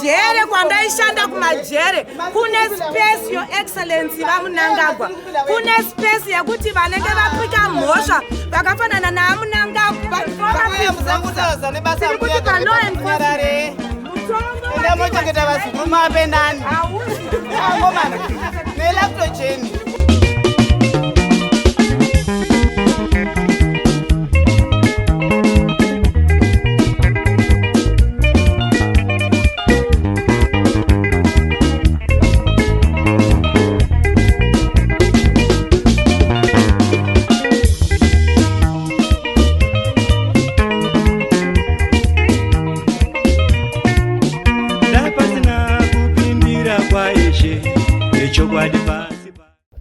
jere kwandaishanda kumajere kune space your excellency vamunangagwa kune space yekuti vanenge vapika mhosva vakafanana namunangagwa kuti vano enforcement mochengeta vazukuru penani angomana nelaptojeni.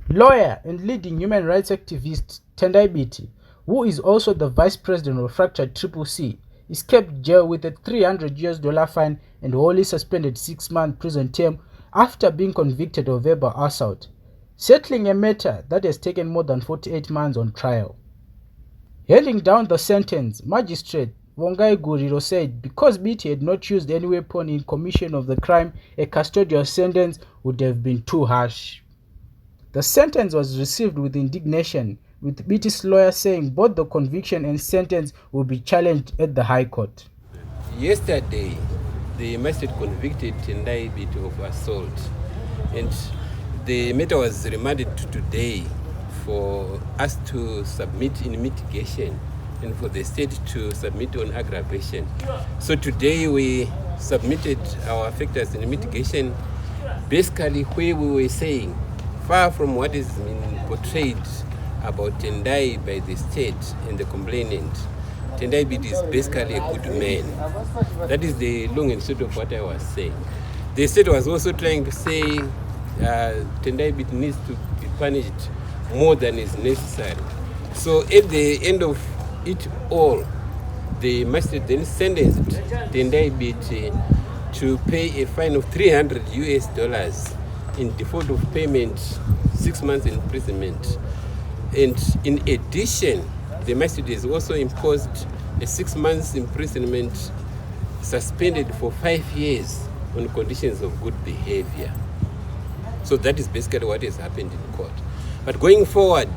Lawyer and leading human rights activist Biti, who is also the vice president of Fractured CCC, escaped jail with a $300 fine and wholly suspended 6-month prison term after being convicted of verbal assault, settling a matter that has taken more than 48 months on trial. Handing down the sentence, Magistrate Ngoni said because Biti had not used any weapon in commission of the crime, a custodial sentence would have been too harsh. The sentence was received with indignation, with Biti's lawyer saying both the conviction and sentence will be challenged at the High Court. Yesterday, the magistrate convicted Biti of assault, and the matter was remanded to today for us to submit in mitigation and for the state to submit on aggravation. So today we submitted our factors in mitigation, basically where we were saying, far from what is been portrayed about Tendai by the state and the complainant, Tendai Biti is basically a good man. That is the long and short of what I was saying. The state was also trying to say Tendai Biti needs to be punished more than is necessary. So at the end of it all, the magistrate then sentenced Tendai Biti to pay a fine of $300 in default of payment, 6 months imprisonment. And in addition, the magistrate has also imposed a 6 months imprisonment suspended for 5 years on conditions of good behavior. So that is basically what has happened in court. But going forward,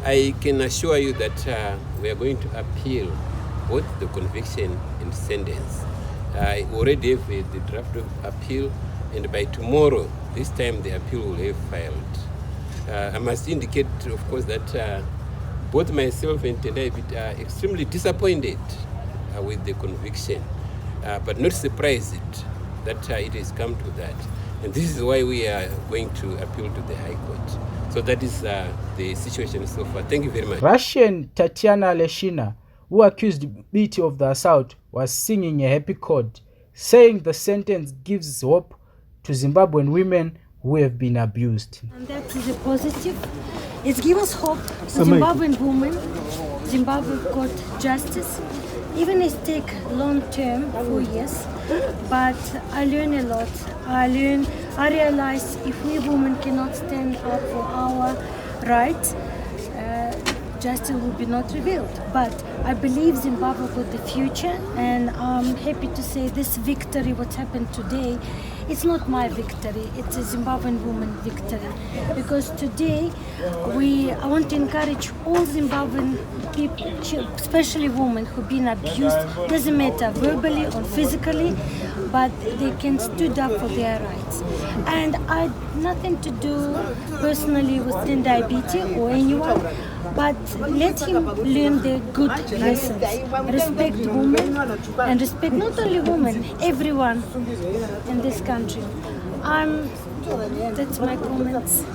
I can assure you that we are going to appeal both the conviction and sentence. I already have the draft of appeal, and by tomorrow, this time the appeal will have filed. I must indicate, of course, that both myself and Tendai Biti are extremely disappointed with the conviction, but not surprised that it has come to that. And this is why we are going to appeal to the High Court. So that is the situation so far. Thank you very much. Russian Tatiana Leshina, who accused Biti of the assault, was singing a happy chord, saying the sentence gives hope to Zimbabwean women who have been abused. And that is a positive. It gives us hope. Zimbabwean women, Zimbabwe got justice. Even it take long term, 4 years, but I learn a lot. I realize if we women cannot stand up for our rights, justice will be not revealed. But I believe Zimbabwe got the future, and I'm happy to say this victory, what happened today, it's not my victory, it's a Zimbabwean woman victory. Because today, I want to encourage all Zimbabwean people, especially women who've been abused, doesn't matter verbally or physically, but they can stand up for their rights. And I nothing to do personally with Tendai Biti or anyone, but let him learn the good lessons. Respect women and respect not only women, everyone in this country. That's my comments.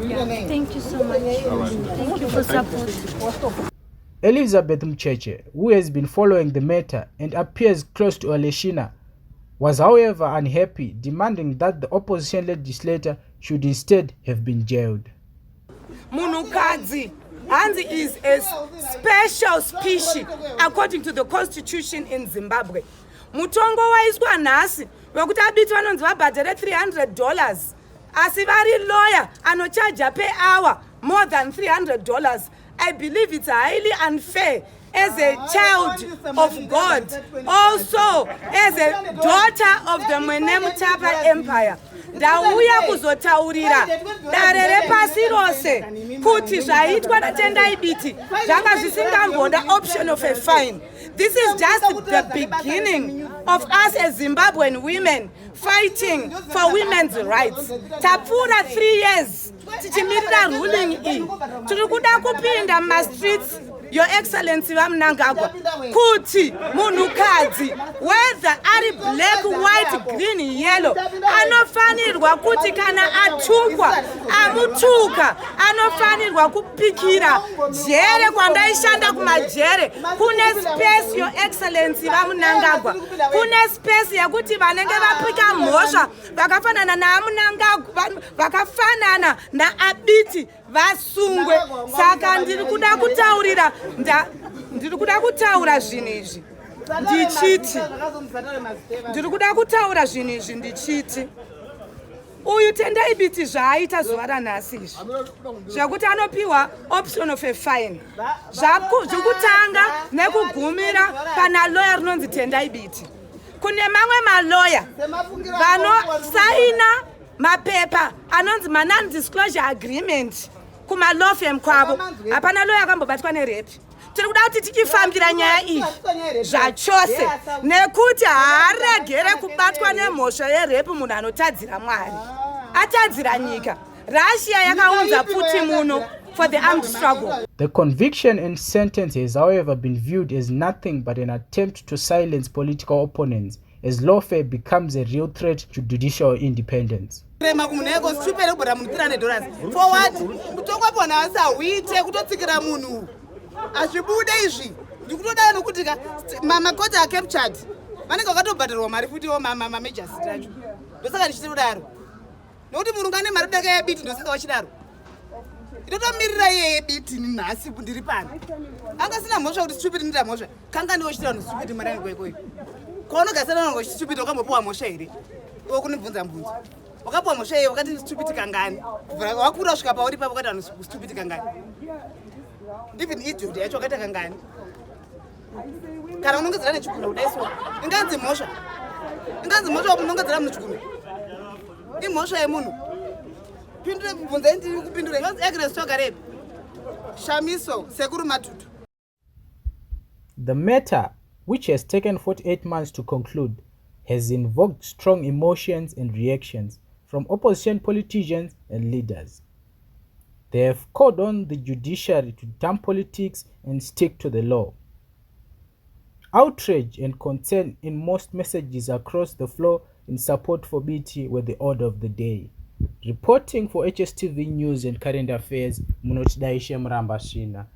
Yeah. Thank you so much. Thank you for support. Elizabeth Mcheche, who has been following the matter and appears close to Oleshina, was however unhappy, demanding that the opposition legislator should instead have been jailed. Munukadzi Hanzi is a special species according to the constitution in Zimbabwe. Mutongo waiswa nhasi wekuti Biti vanonzi vabhadhare $300 asi vari lawyer anochaja per hour more than $300. I believe it's highly unfair as a child of God, also as a daughter of the Mwenemutapa Empire. Ndauya kuzotaurira dare repasi rose kuti zvaitwa naTendai Biti zvanga zvisingamboda option of a fine. This is just the beginning of us as Zimbabwean women fighting for women's rights. Tapura 3 years tichimirira ruling iyi. Tiri kuda kupinda mumastreets, Your Excellency Mnangagwa, kuti munhukadzi whether ari black, white, green, yellow anofanirwa kuti kana atukwa amutuka anofanirwa kupikira jere. Kwandaishanda kumajere kune space, Your Excellency Mnangagwa, kune space yekuti vanenge vapika mhosva vakafanana naMnangagwa, vakafanana naAbiti vasungwe. Saka ndiri kuda kutaura zvinhu izvi ndichiti uyu Tendai Biti zvaaita zuva ranhasi izvi zvekuti anopiwa option of a fine zvekutanga nekugumira pana lawyer rinonzi Tendai Biti. Kune mamwe maloya vanosaina mapepa anonzi non-disclosure agreement kuma-law firm kwavo. Hapana lawyer akambobatwa nerepi. Tiri kuda kuti tichifambira nyaya iyi zvachose nekuti haaregere kubatwa nemhosva yerepi munhu anotadzira Mwari, atadzira nyika. Russia yakaunza futi muno for the armed struggle. The conviction and sentence has, however, been viewed as nothing but an attempt to silence political opponents as lawfare becomes a real threat to judicial independence. For what? Mutokwa asawite kutotsikira munhu azvibude izvi ndikutoda nokuti makoti acaptured vanenge vakatobhadharwa mari futi majors tacho. Ndosaka ndichiti kudaro nokuti munhu ngane mari daka yeBiti ndosaka wachidaro inotomirira iye yeBiti nhasi ndiri pano anga sina mhosva kuti stupid ndita mhosva kanga ndiwochitira vanhu stupid mari yangu ikoi kwaunogasana vanhu stupid wakambopiwa mhosva here okunibvunza mbunzo wakapiwa mhosva iye wakati stupid kangani wakura kusvika pauri papo wakati vanhu stupid kangani even idiot yacho wakaita kangani kana unongedzera nechigunwe kudaiswa inganzi mhosva unongedzera munhu chigunwe imhosva yemunhu. Pindure bvunza ndiri kupindura inganzi Agnes Toge repi shamiso sekuru matutu. The matter, which has taken 48 months to conclude, has invoked strong emotions and reactions from opposition politicians and leaders. They have called on the judiciary to dump politics and stick to the law. Outrage and concern in most messages across the floor in support for Biti were the order of the day. Reporting for HSTV News and Current Affairs, Munochidaishe Mrambashina.